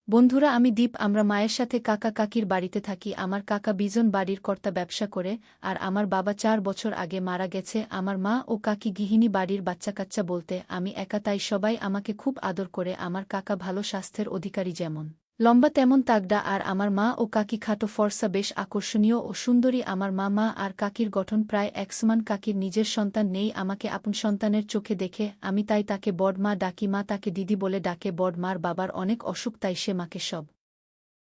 বন্ধুরা, আমি দীপ। আমরা মায়ের সাথে কাকা কাকির বাড়িতে থাকি। আমার কাকা বিজন বাড়ির কর্তা, ব্যবসা করে, আর আমার বাবা 4 বছর আগে মারা গেছে। আমার মা ও কাকি গৃহিণী, বাড়ির বাচ্চা-কাচ্চা বলতে আমি একা, তাই সবাই আমাকে খুব আদর করে। আমার কাকা ভালো স্বাস্থ্যের অধিকারী, যেমন লম্বা তেমন তাগড়া, আর আমার মা ও কাকি খাটো ফর্সা, বেশ আকর্ষণীয় ও সুন্দরী। আমার মা আর কাকির গঠন প্রায় একসমান। কাকির নিজের সন্তান নেই, আমাকে আপন সন্তানের চোখে দেখে আমি তাই তাকে বড়মা ডাকি। মা তাকে দিদি বলে ডাকে। বড়মার বাবার অনেক অসুখ, তাই সে মাকে সব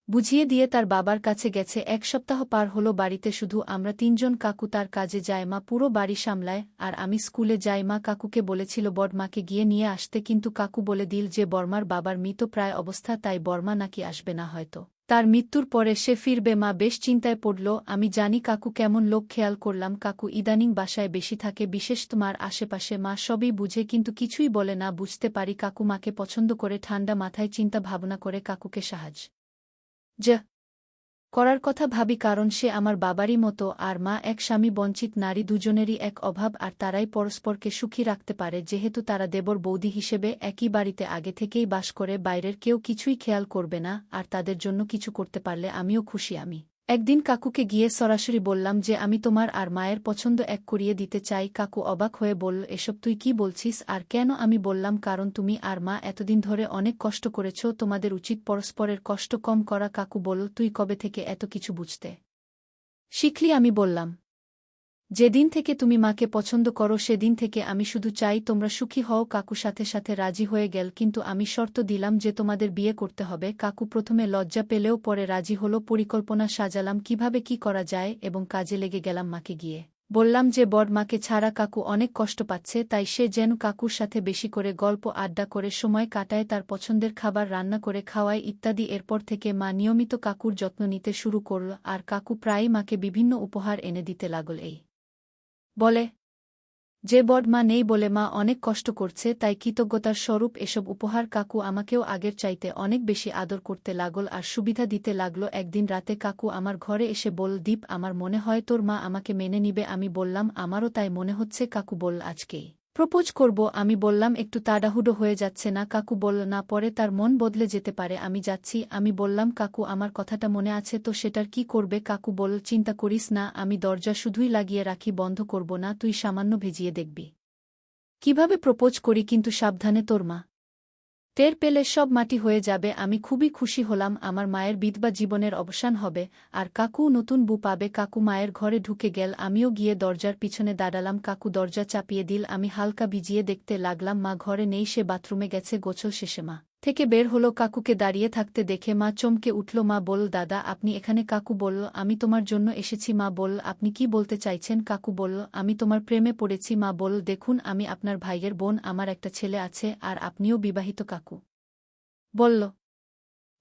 বুঝিয়ে দিয়ে তার বাবার কাছে গেছে। 1 সপ্তাহ পার হলো, বাড়িতে শুধু আমরা তিনজন। কাকু তার কাজে যায়, মা পুরো বাড়ি সামলায়, আর আমি স্কুলে যাই। মা কাকুকে বলেছিল বড়মাকে গিয়ে নিয়ে আসতে, কিন্তু কাকু বলে দিল যে বড়মার বাবার মৃতপ্রায় অবস্থা, তাই বড়মা নাকি আসবে না, হয়তো তার মৃত্যুর পরে সে ফিরবে। মা বেশ চিন্তায় পড়ল। আমি জানি কাকু কেমন লোক, খেয়াল করলাম কাকু ইদানিং বাসায় বেশি থাকে, বিশেষ তোমার আশেপাশে। মা সবই বুঝে কিন্তু কিছুই বলে না। বুঝতে পারি কাকু মাকে পছন্দ করে। ঠান্ডা মাথায় চিন্তা ভাবনা করে কাকুকে সাহায্য করার কথা ভাবি, কারণ সে আমার বাবারই মতো, আর মা এক স্বামী বঞ্চিত নারী, দুজনেরই এক অভাব, আর তারাই পরস্পরকে সুখী রাখতে পারে, যেহেতু তারা দেবর বৌদি হিসেবে একই বাড়িতে আগে থেকেই বাস করে। বাইরের কেউ কিছুই খেয়াল করবে না, আর তাদের জন্য কিছু করতে পারলে আমিও খুশি। আমি একদিন কাকুকে গিয়ে সরাসরি বললাম যে আমি তোমার আর মায়ের পছন্দ এক করিয়ে দিতে চাই। কাকু অবাক হয়ে বলল, এসব তুই কি বলছিস, আর কেন? আমি বললাম, কারণ তুমি আর মা এতদিন ধরে অনেক কষ্ট করেছ, তোমাদের উচিত পরস্পরের কষ্ট কম করা। কাকু বলল, তুই কবে থেকে এত কিছু বুঝতে শিখলি? আমি বললাম, যেদিন থেকে তুমি মাকে পছন্দ করো সেদিন থেকে। আমি শুধু চাই তোমরা সুখী হও। কাকু সাথে সাথে রাজি হয়ে গেল, কিন্তু আমি শর্ত দিলাম যে তোমাদের বিয়ে করতে হবে। কাকু প্রথমে লজ্জা পেলেও পরে রাজি হলো। পরিকল্পনা সাজালাম কিভাবে কি করা যায়, এবং কাজে লেগে গেলাম। মাকে গিয়ে বললাম যে বড়মাকে ছাড়া কাকু অনেক কষ্ট পাচ্ছে, তাই সে যেন কাকুর সাথে বেশি করে গল্প আড্ডা করে সময় কাটায়, তার পছন্দের খাবার রান্না করে খাওয়ায় ইত্যাদি। এরপর থেকে মা নিয়মিত কাকুর যত্ন নিতে শুরু করল, আর কাকু প্রায়ই মাকে বিভিন্ন উপহার এনে দিতে লাগল। এই বলে যে বড়মা নেই বলে মা অনেক কষ্ট করছে, তাই কৃতজ্ঞতার স্বরূপ এসব উপহার। কাকু আমাকেও আগের চাইতে অনেক বেশি আদর করতে লাগল আর সুবিধা দিতে লাগল। একদিন রাতে কাকু আমার ঘরে এসে বলল, দীপ, আমার মনে হয় তোর মা আমাকে মেনে নিবে। আমি বললাম, আমারও তাই মনে হচ্ছে। কাকু বলল, আজকেই প্রপোজ করব। আমি বললাম, একটু তাড়াহুড়ো হয়ে যাচ্ছে না? কাকু বলল, না, পরে তার মন বদলে যেতে পারে, আমি যাচ্ছি। আমি বললাম, কাকু আমার কথাটা মনে আছে তো? সেটার কি করবে? কাকু বলল, চিন্তা করিস না, আমি দরজা শুধুই লাগিয়ে রাখি, বন্ধ করব না। তুই সামান্য ভেজিয়ে দেখবি কিভাবে প্রপোজ করি, কিন্তু সাবধানে, তোর মা টের পেলে সব মাটি হয়ে যাবে। আমি খুবই খুশি হলাম, আমার মায়ের বিধবা জীবনের অবসান হবে, আর কাকু নতুন বউ পাবে। কাকু মায়ের ঘরে ঢুকে গেল, আমিও গিয়ে দরজার পিছনে দাঁড়ালাম। কাকু দরজা চাপিয়ে দিল, আমি হালকা ভিজিয়ে দেখতে লাগলাম মা ঘরে নেই, সে বাথরুমে গেছে। গোছল শেষে মা থেকে বের হলো, কাকুকে দাঁড়িয়ে থাকতে দেখে মা চমকে উঠল। মা বলল, দাদা, আপনি এখানে? কাকু বলল, আমি তোমার জন্য এসেছি। মা বলল, আপনি কি বলতে চাইছেন? কাকু বলল, আমি তোমার প্রেমে পড়েছি। মা বলল, দেখুন, আমি আপনার ভাইয়ের বোন, আমার একটা ছেলে আছে, আর আপনিও বিবাহিত। কাকু বলল,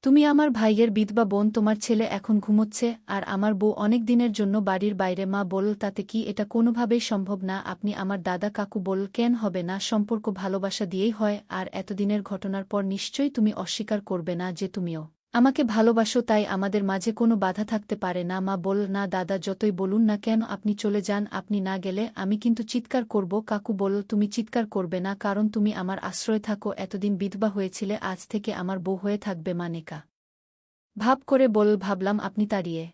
তুমি আমার ভাইয়ের বিধবা বোন, তোমার ছেলে এখন ঘুমোচ্ছে, আর আমার বউ অনেক দিনের জন্য বাড়ির বাইরে। মা বলল, তাতে কি? এটা কোনোভাবেই সম্ভব না, আপনি আমার দাদা। কাকু বলল, কেন হবে না? সম্পর্ক ভালোবাসা দিয়েই হয়, আর এতদিনের ঘটনার পর নিশ্চয়ই তুমি অস্বীকার করবে না যে তুমিও আমাকে ভালোবাসো, তাই আমাদের মাঝে কোনো বাধা থাকতে পারে না। মা বলল, না দাদা, যতই বলুন না কেন, আপনি চলে যান। আপনি না গেলে আমি কিন্তু চিৎকার করব। কাকু বলল, তুমি চিৎকার করবে না, কারণ তুমি আমার আশ্রয় থাকো। এতদিন বিধবা হয়েছিলে, আজ থেকে আমার বউ হয়ে থাকবে। মা নেকা ভাব করে বলল, ভাবলাম আপনি তাড়িয়ে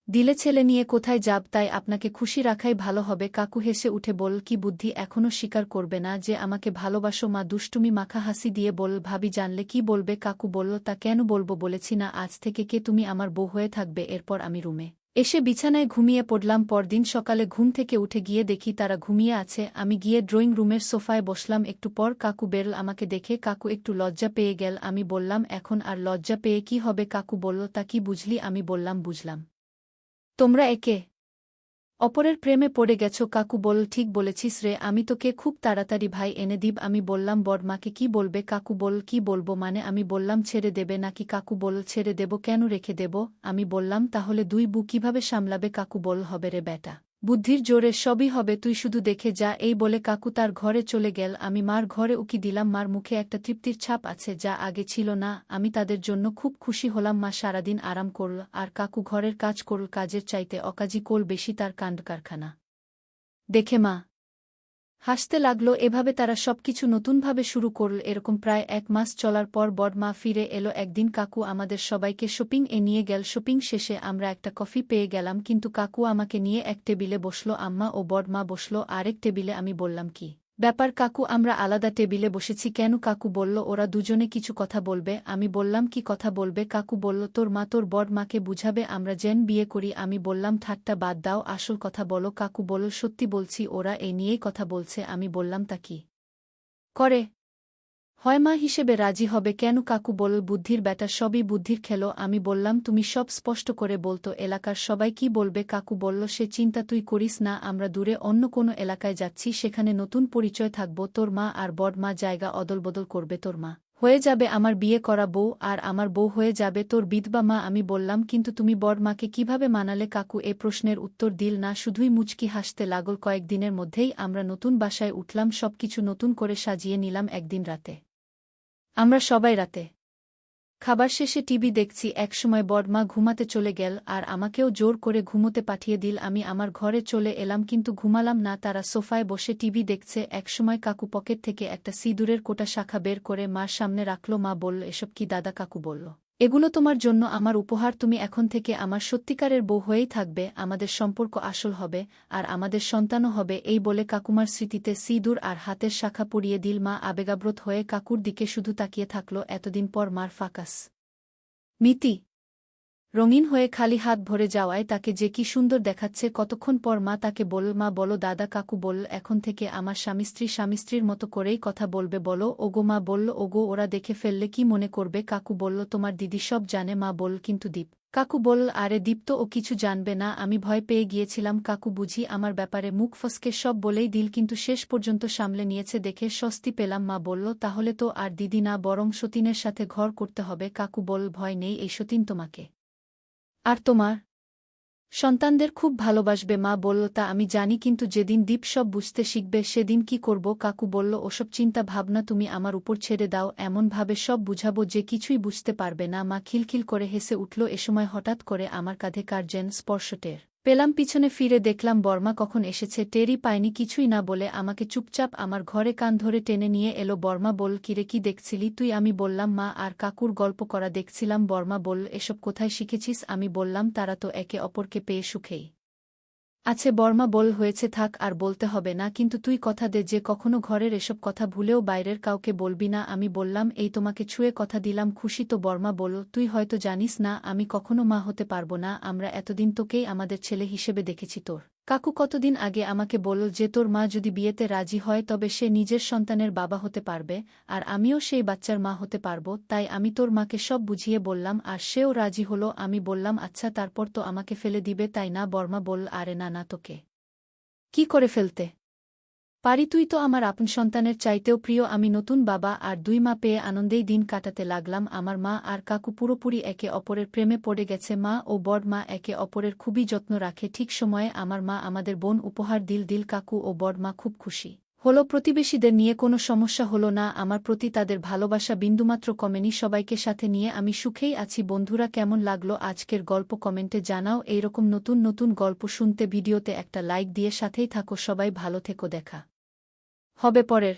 দিলে ছেলে নিয়ে কোথায় যাব, তাই আপনাকে খুশি রাখাই ভালো হবে। কাকু হেসে উঠে বলল, কি বুদ্ধি, এখনও স্বীকার করবে না যে আমাকে ভালোবাসো? মা দুষ্টুমি মাখা হাসি দিয়ে বলল, ভাবি জানলে কি বলবে? কাকু বলল, তা কেন বলবো, বলেছি না আজ থেকে কে তুমি আমার বউ হয়ে থাকবে। এরপর আমি রুমে এসে বিছানায় ঘুমিয়ে পড়লাম। পরদিন সকালে ঘুম থেকে উঠে গিয়ে দেখি তারা ঘুমিয়ে আছে। আমি গিয়ে ড্রয়িং রুমের সোফায় বসলাম। একটু পর কাকু বেরল, আমাকে দেখে কাকু একটু লজ্জা পেয়ে গেল। আমি বললাম, এখন আর লজ্জা পেয়ে কি হবে? কাকু বলল, তা কি বুঝলি? আমি বললাম, বুঝলাম তোমরা একে অপরের প্রেমে পড়ে গেছো। কাকু বলল, ঠিক বলেছিস রে, আমি তোকে খুব তাড়াতাড়ি ভাই এনে দিব। আমি বললাম, বড়মাকে কি বলবে? কাকু বলল, কি বলবো মানে? আমি বললাম, ছেড়ে দেবে নাকি? কাকু বলল, ছেড়ে দেব কেন, রেখে দেব। আমি বললাম, তাহলে দুই বউ কিভাবে সামলাবে? কাকু বলল, হবে রে বেটা, বুদ্ধির জোরে সবই হবে, তুই শুধু দেখে যা। এই বলে কাকু তার ঘরে চলে গেল। আমি মার ঘরে উকি দিলাম, মার মুখে একটা তৃপ্তির ছাপ আছে, যা আগে ছিল না। আমি তাদের জন্য খুব খুশি হলাম। মা সারাদিন আরাম করল, আর কাকু ঘরের কাজ করল, কাজের চাইতে অকাজি কোল বেশি তার কাণ্ডকারখানা দেখে মা হাসতে লাগল। এভাবে তারা সবকিছু নতুনভাবে শুরু করল। এরকম প্রায় 1 মাস চলার পর বড়মা ফিরে এলো। একদিন কাকু আমাদের সবাইকে শপিং এ নিয়ে গেল। শপিং শেষে আমরা একটা কফি পেয়ে গেলাম, কিন্তু কাকু আমাকে নিয়ে এক টেবিলে বসল, আম্মা ও বড়মা বসল আরেক টেবিলে। আমি বললাম, কি ব্যাপার কাকু, আমরা আলাদা টেবিলে বসেছি কেন? কাকু বলল, ওরা দুজনে কিছু কথা বলবে। আমি বললাম, কি কথা বলবে? কাকু বলল, তোর মা তোর বড় মাকে বুঝাবে আমরা যেন বিয়ে করি। আমি বললাম, ঠাট্টা বাদ দাও, আসল কথা বলো। কাকু বলল, সত্যি বলছি, ওরা এই নিয়েই কথা বলছে। আমি বললাম, তা কি করে হয় মা হিসেবে রাজি হবে কেন? কাকু বলল, বুদ্ধির ব্যাটা, সবই বুদ্ধির খেলো। আমি বললাম, তুমি সব স্পষ্ট করে বলতো, এলাকার সবাই কি বলবে? কাকু বলল, সে চিন্তা তুই করিস না, আমরা দূরে অন্য কোনো এলাকায় যাচ্ছি, সেখানে নতুন পরিচয় থাকব। তোর মা আর বড় মা জায়গা অদলবদল করবে, তোর মা হয়ে যাবে আমার বিয়ে করা বউ, আর আমার বউ হয়ে যাবে তোর বিধবা মা। আমি বললাম, কিন্তু তুমি বড় মাকে কিভাবে মানালে? কাকু এ প্রশ্নের উত্তর দিল না, শুধুই মুচকি হাসতে লাগল। কয়েকদিনের মধ্যেই আমরা নতুন বাসায় উঠলাম, সবকিছু নতুন করে সাজিয়ে নিলাম। একদিন রাতে আমরা সবাই রাতে খাবার শেষে টিভি দেখছি। একসময় বড়মা ঘুমাতে চলে গেল আর আমাকেও জোর করে ঘুমোতে পাঠিয়ে দিল। আমি আমার ঘরে চলে এলাম, কিন্তু ঘুমালাম না। তারা সোফায় বসে টিভি দেখছে। একসময় কাকু পকেট থেকে একটা সিঁদুরের কোটা শাখা বের করে মার সামনে রাখল। মা বলল, এসব কি দাদা? কাকু বলল, এগুলো তোমার জন্য আমার উপহার, তুমি এখন থেকে আমার সত্যিকারের বউ হয়েই থাকবে, আমাদের সম্পর্ক আসল হবে আর আমাদের সন্তানও হবে। এই বলে কাকুমার স্মৃতিতে সিঁদুর আর হাতের শাখা পরিয়ে দিল। মা আবেগাব্রত হয়ে কাকুর দিকে শুধু তাকিয়ে থাকল। এতদিন পর মার ফাকাস মিতি রঙিন হয়ে খালি হাত ভরে যাওয়ায় তাকে যে কি সুন্দর দেখাচ্ছে। কতক্ষণ পর মা তাকে বলল, মা বলো দাদা। কাকু বলল, এখন থেকে আমার স্বামী স্ত্রীর মতো করেই কথা বলবে, বলো ওগো। মা বলল, ওগো, ওরা দেখে ফেললে কি মনে করবে? কাকু বলল, তোমার দিদি সব জানে। মা বলল, কিন্তু দীপ? কাকু বলল, আরে দীপ তো ও কিছু জানবে না, আমি ভয় পেয়ে গিয়েছিলাম। কাকু বুঝি আমার ব্যাপারে মুখ ফসকে সব বলেই দিল, কিন্তু শেষ পর্যন্ত সামলে নিয়েছে দেখে স্বস্তি পেলাম। মা বলল, তাহলে তো আর দিদি না, বরং সতীনের সাথে ঘর করতে হবে। কাকু বলল, ভয় নেই, এই সতীন তোমাকে আর তোমার সন্তানদের খুব ভালোবাসবে। মা বলল, তা আমি জানি, কিন্তু যেদিন দীপ সব বুঝতে শিখবে সেদিন কি করব? কাকু বলল, ওসব চিন্তা ভাবনা তুমি আমার উপর ছেড়ে দাও, এমনভাবে সব বুঝাবো যে কিছুই বুঝতে পারবে না। মা খিলখিল করে হেসে উঠল। এ সময় হঠাৎ করে আমার কাঁধে কার যেন স্পর্শ টের পেলাম। পিছনে ফিরে দেখলাম বর্মা কখন এসেছে। টেরই পায়নি, কিছুই না বলে আমাকে চুপচাপ আমার ঘরে কান ধরে টেনে নিয়ে এলো। বর্মা বলল, কিরে, কি দেখছিলি তুই? আমি বললাম, মা আর কাকুর গল্প করা দেখছিলাম। বর্মা বলল, এসব কোথায় শিখেছিস? আমি বললাম, তারা তো একে অপরকে পেয়ে সুখেই আছে। বর্মা বল, হয়েছে, থাক, আর বলতে হবে না, কিন্তু তুই কথা দে যে কখনো ঘরের এসব কথা ভুলেও বাইরের কাউকে বলবি না। আমি বললাম, এই তোমাকে ছুঁয়ে কথা দিলাম, খুশি তো? বর্মা বলল, তুই হয়তো জানিস না, আমি কখনো মা হতে পারবো না, আমরা এতদিন তোকেই আমাদের ছেলে হিসেবে দেখেছি। তোর কাকু কতদিন আগে আমাকে বলল যে তোর মা যদি বিয়েতে রাজি হয় তবে সে নিজের সন্তানের বাবা হতে পারবে, আর আমিও সেই বাচ্চার মা হতে পারব। তাই আমি তোর মাকে সব বুঝিয়ে বললাম, আর সেও রাজি হলো। আমি বললাম, আচ্ছা, তারপর তো আমাকে ফেলে দিবে, তাই না? বর্মা বলল, আরে না না, তোকে কি করে ফেলতে পারি? তুই তো আমার আপন সন্তানের চাইতেও প্রিয়। আমি নতুন বাবা আর 2 মা পেয়ে আনন্দেই দিন কাটাতে লাগলাম। আমার মা আর কাকু পুরোপুরি একে অপরের প্রেমে পড়ে গেছে। মা ও বড় মা একে অপরের খুবই যত্ন রাখে। ঠিক সময়ে আমার মা আমাদের বোন উপহার দিল। কাকু ও বড় মা খুব খুশি হলো। প্রতিবেশীদের নিয়ে কোনো সমস্যা হলো না। আমার প্রতি তাদের ভালোবাসা বিন্দুমাত্র কমেনি। সবাইকে সাথে নিয়ে আমি সুখেই আছি। বন্ধুরা, কেমন লাগলো আজকের গল্প কমেন্টে জানাও। এইরকম নতুন নতুন গল্প শুনতে ভিডিওতে একটা লাইক দিয়ে সাথেই থাকো। সবাই ভালো থেকো, দেখা হবে পরের